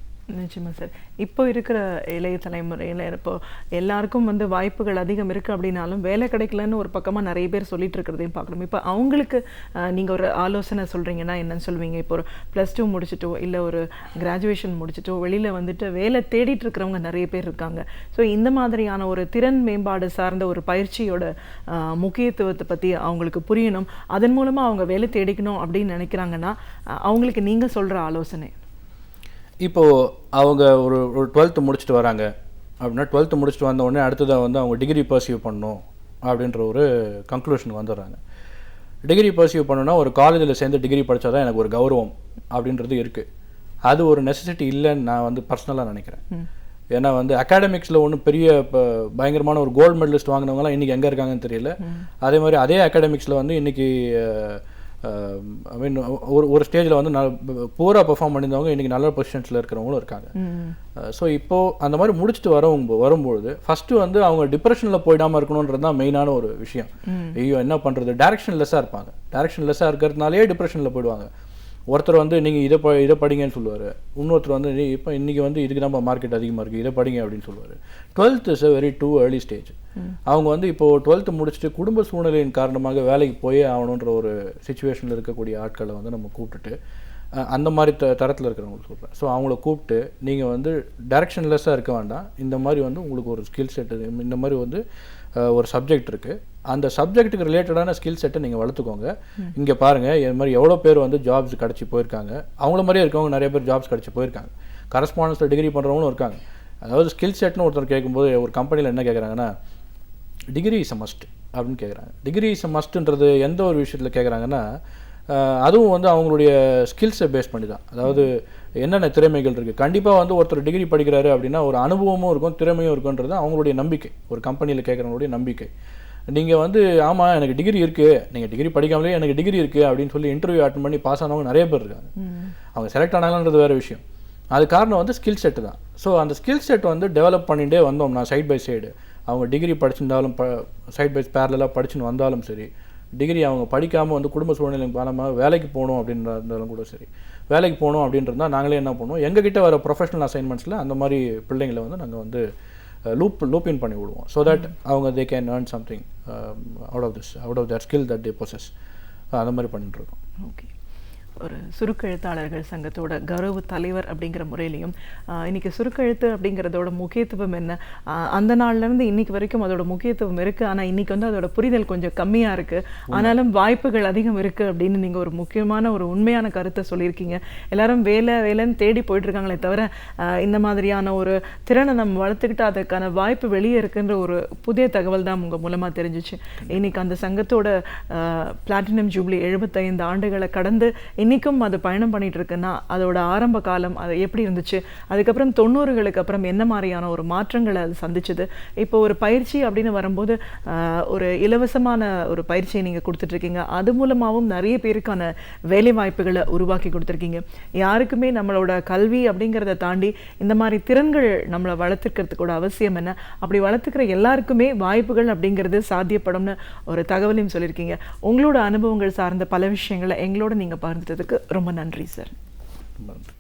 நிச்சயமா சார். இப்போ இருக்கிற இளைய தலைமுறையில் இப்போ எல்லாருக்கும் வந்து வாய்ப்புகள் அதிகம் இருக்குது அப்படின்னாலும் வேலை கிடைக்கலன்னு ஒரு பக்கமாக நிறைய பேர் சொல்லிட்டு இருக்கிறதையும் பார்க்கணும். இப்போ அவங்களுக்கு நீங்கள் ஒரு ஆலோசனை சொல்கிறீங்கன்னா என்னன்னு சொல்வீங்க? இப்போ ஒரு +2 முடிச்சுட்டோ இல்லை ஒரு கிராஜுவேஷன் முடிச்சுட்டோ வெளியில் வந்துட்டு வேலை தேடிட்டு இருக்கிறவங்க நிறைய பேர் இருக்காங்க. ஸோ இந்த மாதிரியான ஒரு திறன் மேம்பாடு சார்ந்த ஒரு பயிற்சியோட முக்கியத்துவத்தை பற்றி அவங்களுக்கு புரியணும், அதன் மூலமாக அவங்க வேலை தேடிக்கணும் அப்படின்னு நினைக்கிறாங்கன்னா அவங்களுக்கு நீங்கள் சொல்கிற ஆலோசனை? இப்போது அவங்க ஒரு 12th முடிச்சுட்டு வராங்க அப்படின்னா 12th முடிச்சுட்டு வந்த உடனே அடுத்ததாக வந்து அவங்க டிகிரி பர்சியூ பண்ணணும் அப்படின்ற ஒரு கன்க்ளூஷன் வந்துடுறாங்க. டிகிரி பர்சியூ பண்ணணும்னா ஒரு காலேஜில் சேர்ந்து டிகிரி படித்தா தான் எனக்கு ஒரு கௌரவம் அப்படின்றது இருக்குது. அது ஒரு நெசசிட்டி இல்லைன்னு நான் வந்து பர்சனலாக நினைக்கிறேன். ஏன்னா வந்து அகாடமிக்ஸில் ஒன்றும் பெரிய இப்போ பயங்கரமான ஒரு கோல்டு மெடலிஸ்ட் வாங்கினவங்களாம் இன்றைக்கி எங்கே இருக்காங்கன்னு தெரியல. அதே மாதிரி அதே அகாடமிக்ஸில் வந்து இன்றைக்கி ஐ மீன் ஒரு ஸ்டேஜில் வந்து பூரா பெர்ஃபார்ம் பண்ணியிருந்தவங்க இன்றைக்கி நல்ல பொசிஷன்ஸில் இருக்கிறவங்களும் இருக்காங்க. ஸோ இப்போது அந்த மாதிரி முடிச்சுட்டு வரும்பொழுது ஃபஸ்ட்டு வந்து அவங்க டிப்ரெஷனில் போயிடாமல் இருக்கணுன்றது தான் மெயினான ஒரு விஷயம். ஐயோ என்ன பண்ணுறது, டைரக்ஷன்லெஸ்ஸாக இருப்பாங்க. டைரக்ஷன்லெஸ்ஸாக இருக்கிறதுனாலே டிப்ரெஷனில் போயிடுவாங்க. ஒருத்தர் வந்து நீங்கள் இதை படிங்கன்னு சொல்லுவார், இன்னொருத்தர் வந்து இப்போ இன்றைக்கி வந்து இதுக்கு நம்ம மார்க்கெட் அதிகமாக இருக்குது, இதை படிங்க அப்படின்னு சொல்லுவார். 12th is a very too early stage. அவங்க வந்து இப்போது 12th முடிச்சுட்டு குடும்ப சூழ்நிலையின் காரணமாக வேலைக்கு போயே ஆகணுன்ற ஒரு சுச்சுவேஷனில் இருக்கக்கூடிய ஆட்களை வந்து நம்ம கூப்பிட்டுட்டு அந்த மாதிரி தரத்தில் இருக்கிறவங்களுக்கு சொல்கிறேன். ஸோ அவங்கள கூப்பிட்டு நீங்கள் வந்து டைரக்ஷன்லெஸ்ஸாக இருக்க வேண்டாம், இந்த மாதிரி வந்து உங்களுக்கு ஒரு ஸ்கில் செட்டு, இந்த மாதிரி வந்து ஒரு சப்ஜெக்ட் இருக்குது, அந்த சப்ஜெக்ட்டுக்கு ரிலேட்டடான ஸ்கில் செட்டை நீங்கள் வளர்த்துக்கோங்க. இங்கே பாருங்கள் இது மாதிரி எவ்வளோ பேர் வந்து ஜாப்ஸ் கிடச்சி போயிருக்காங்க, அவங்கள மாதிரியே இருக்கவங்க நிறைய பேர் ஜாப்ஸ் கிடச்சி போயிருக்காங்க. கரஸ்பாண்டன்ஸில் டிகிரி பண்ணுறவங்களும் இருக்காங்க. அதாவது ஸ்கில் செட்னு ஒருத்தர் கேட்கும்போது ஒரு கம்பெனியில் என்ன கேட்குறாங்கன்னா டிகிரி இஸ் அ மஸ்ட் அப்படின்னு கேட்குறாங்க. டிகிரி இஸ் அ மஸ்ட்ன்றது எந்த ஒரு விஷயத்தில் கேட்குறாங்கன்னா அதுவும் வந்து அவங்களுடைய ஸ்கில்ஸை பேஸ் பண்ணி தான். அதாவது என்னென்ன திறமைகள் இருக்குது. கண்டிப்பாக வந்து ஒருத்தர் டிகிரி படிக்கிறாரு அப்படின்னா ஒரு அனுபவமும் இருக்கும், திறமையும் இருக்குன்றது அவங்களுடைய நம்பிக்கை, ஒரு கம்பெனியில் கேட்குறவங்களுடைய நம்பிக்கை. நீங்கள் வந்து ஆமாம் எனக்கு டிகிரி இருக்குது, நீங்கள் டிகிரி படிக்காமலே எனக்கு டிகிரி இருக்குது அப்படின்னு சொல்லி இன்டர்வியூ அட்டன் பண்ணி பாஸ் ஆனவங்க நிறைய பேர் இருக்காங்க. அவங்க செலக்ட் ஆனாங்கன்றது வேறு விஷயம். அது காரணம் வந்து ஸ்கில் செட்டு தான். ஸோ அந்த ஸ்கில் செட் வந்து டெவலப் பண்ணிகிட்டே வந்தோம்னா சைட் பை சைடு அவங்க டிகிரி படிச்சிருந்தாலும் சைட் பை பேரலாக படிச்சுன்னு வந்தாலும் சரி, டிகிரி அவங்க படிக்காமல் வந்து குடும்ப சூழ்நிலை காரணமாக வேலைக்கு போகணும் அப்படின்றதாலும் கூட சரி, வேலைக்கு போகணும் அப்படின்றதா நாங்களே என்ன பண்ணுவோம், எங்ககிட்ட வர ப்ரொஃபஷனல் அசைன்மெண்ட்ஸில் அந்த மாதிரி பிள்ளைங்களை வந்து நாங்கள் வந்து லூப் இன் பண்ணி விடுவோம். ஸோ தட் அவங்க they can earn something out of their skill that they possess. அந்த மாதிரி பண்ணிட்டுருக்கோம். ஓகே. ஒரு சுருக்கெழுத்தாளர்கள் சங்கத்தோட கௌரவ தலைவர் அப்படிங்கிற முறையிலையும் இன்னைக்கு சுருக்கெழுத்து அப்படிங்கிறதோட முக்கியத்துவம் என்ன, அந்த நாள்லேருந்து இன்னைக்கு வரைக்கும் அதோட முக்கியத்துவம் இருக்குது, ஆனால் இன்னைக்கு வந்து அதோட புரிதல் கொஞ்சம் கம்மியாக இருக்குது, ஆனாலும் வாய்ப்புகள் அதிகம் இருக்குது அப்படின்னு நீங்கள் ஒரு முக்கியமான ஒரு உண்மையான கருத்தை சொல்லியிருக்கீங்க. எல்லாரும் வேலைன்னு தேடி போயிட்டுருக்காங்களே தவிர இந்த மாதிரியான ஒரு திறனை நம்ம வளர்த்துக்கிட்டு அதுக்கான வாய்ப்பு வெளியே இருக்குன்ற ஒரு புதிய தகவல் தான் உங்கள் மூலமாக தெரிஞ்சிச்சு. இன்னைக்கு அந்த சங்கத்தோட பிளாட்டினம் ஜூப்ளி 75 ஆண்டுகளை கடந்து இன்றைக்கும் அது பயணம் பண்ணிட்டு இருக்குன்னா அதோட ஆரம்ப காலம் அது எப்படி இருந்துச்சு, அதுக்கப்புறம் 90களுக்கு அப்புறம் என்ன மாதிரியான ஒரு மாற்றங்களை அது சந்திச்சுது, இப்போ ஒரு பயிற்சி அப்படின்னு வரும்போது ஒரு இலவசமான ஒரு பயிற்சியை நீங்கள் கொடுத்துட்ருக்கீங்க, அது மூலமாகவும் நிறைய பேருக்கான வேலை வாய்ப்புகளை உருவாக்கி கொடுத்துருக்கீங்க. யாருக்குமே நம்மளோட கல்வி அப்படிங்கிறத தாண்டி இந்த மாதிரி திறன்கள் நம்மளை வளர்த்துக்கிறதுக்கூட அவசியம் என்ன, அப்படி வளர்த்துக்கிற எல்லாருக்குமே வாய்ப்புகள் அப்படிங்கிறது சாத்தியப்படும்னு ஒரு தகவலையும் சொல்லியிருக்கீங்க. உங்களோட அனுபவங்கள் சார்ந்த பல விஷயங்களை எங்களோட நீங்கள் பகிர்ந்துட்டதுக்கு ரொம்ப நன்றி சார். நன்றி.